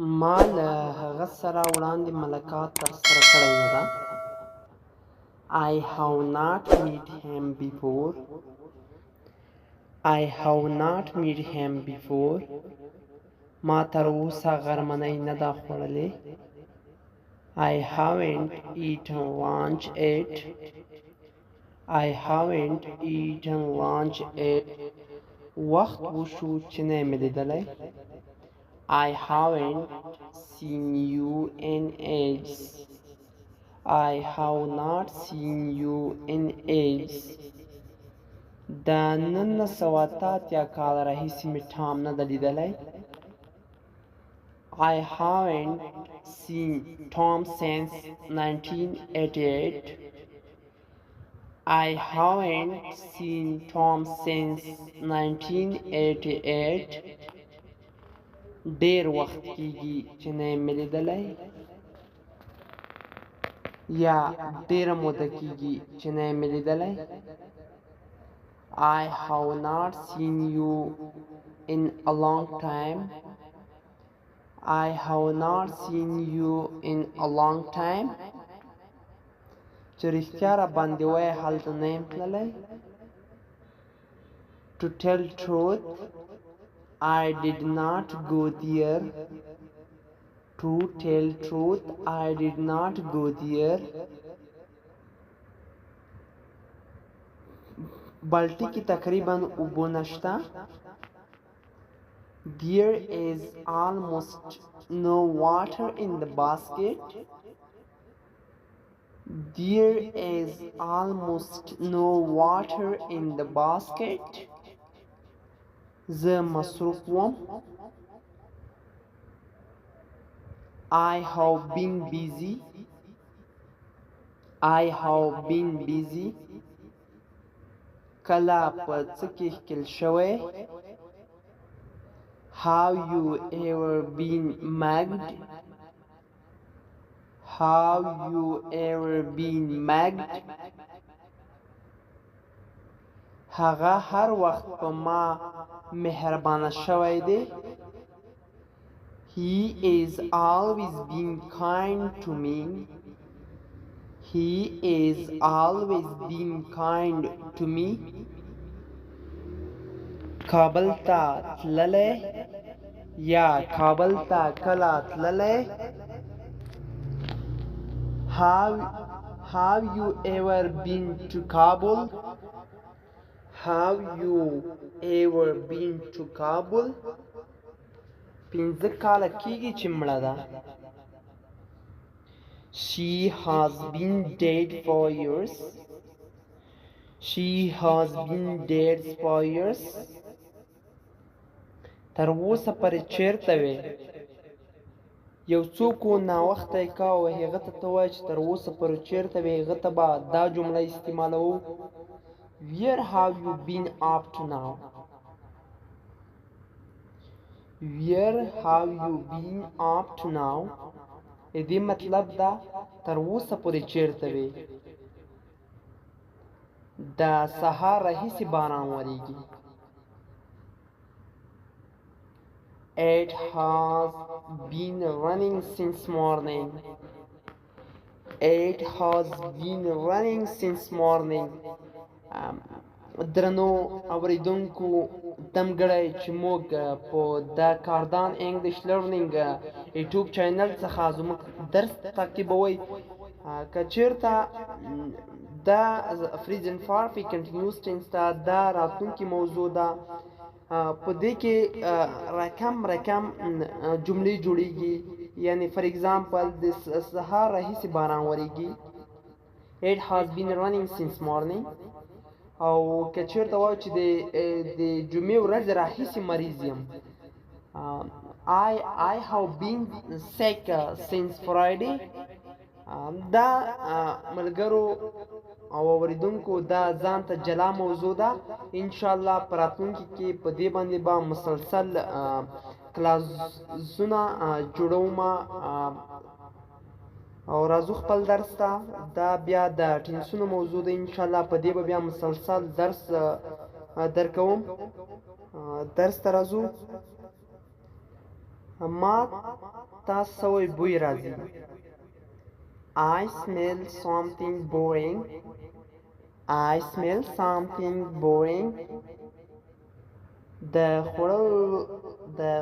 ما له هغه سره وړاندې ملاقات ترسره کړی نه ده. I have not met him before. I have not met him before. ما تر اوسه غرمنۍ نه ده خوړلې. I haven't eaten lunch yet. I haven't eaten lunch yet. وخت وشو چې نه مې لیدلی. I haven't seen you in ages. I have not seen you in ages. د 1983 کال راهیسې مې ټام نه ده لیدلی. I haven't seen Tom since 1988. I haven't seen Tom since 1988. ډیر وخت کیږي چې نه یې مې لیدلی یا ډیره موده کیږي چې نه یې مې لیدلی. I have not seen you in a long time. I have not seen you in a long time. چې رښتیا را باندې وایې هلته نه یم تللی. To tell truth, I did not go there. To tell truth, I did not go there. بالټي کې تقریبا اوبه نشته. There is almost no water in the basket. There is almost no water in the basket. زه مصروف وم. I have been busy. I have been busy. کله په څه کې ښکل شوی. Have you ever been mugged? Have you ever been mugged? هغه هر وخت په ما مهربانه شوی دی. He is always been kind to me. He is always been kind to me. کابل ته تللی یا کابل ته کله تللی. Have you ever been to Kabul? Have you ever been to Kabul? 15 کاله کېږي چې مړه ده. She has been dead for years. She has been dead for years. تر اوسه پرې چېرته وې. یو څوک ناوخته یې کا او هغه ته ته وایې چې تر اوسه پورې چېرته وې. هغه ته به دا جمله استعمالوو. Where have you been up to now? Where have you been up to now? دې مطلب دا تر اوسه پورې چېرته وې. د سهار راهیسې باران وریږي. It has been raining since morning. It has been raining since morning. درنو اوریدونکو دمګړی چې موږ په د کاردان انګلیش لرنینګ یوټیوب چینل څخه زموږ درس تعقیبوئ. که چېرته دا فریزن فارفي کنټینیوس ټینس ته دا راتلونکې موضوع ده. په دې کې رقم جملې جوړیږي. یعنی فار ایگزامپل د سهار راهیسې باران وریږي. It has been raining since morning. او که چېرته وایو چې د جمعې ورځې راهیسې مریض یم. I have been sick since Friday. دا ملګرو او اوریدونکو دا ځان ته جلا موضوع ده. انشاءالله په راتلونکي کې په دې باندې به مسلسل کلاسونه جوړوم. او راځو خپل درس ته. دا بیا د ټینسونو موضوع ده. انشاءالله په دې به بیا مسلسل درس درکوم. درس ته راځو. ما تاسو سوی بوی راځي. I smell something boring. I smell something boring. د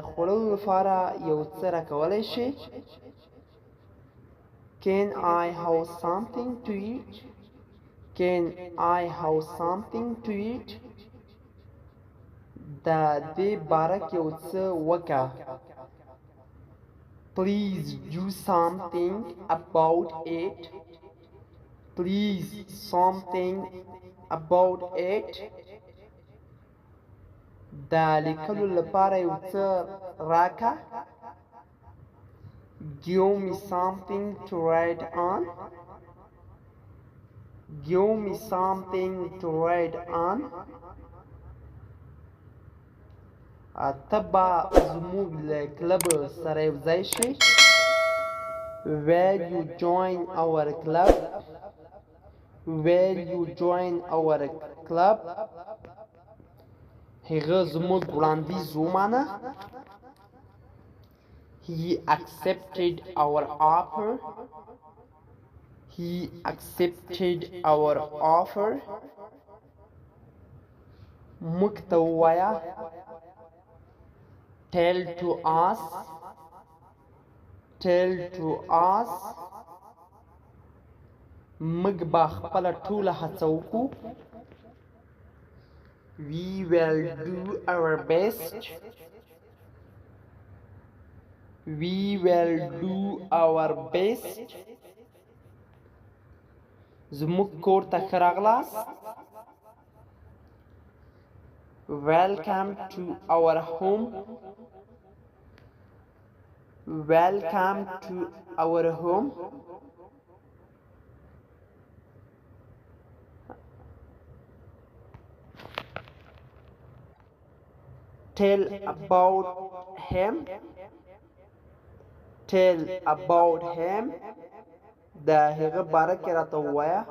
خوړلو لپاره یو څه راکولی شي. Can I have something to eat? Can I have something to eat? د دې باره کې یو څه وکړه. Please do something about it. Please something about it. د لیکلو لپاره یو څه راکړه. Give me something to write on. Give me something to write on. تبا زموږ له کلب سره یو ځای شي. Will you join our club? Will you join our club? هغه زموږ وړاندیز ومانه. He accepted our offer. He accepted our offer. موږ ته ووایه. Tell to us. Tell to us. موږ به خپله ټوله هڅه وکړو. We will do our best. We will do our best. زموږ کور ته ښه راغلاست. Welcome to our home. Welcome to our home. Tell about him. Tell about him. د هغه باره کې راته ووایه.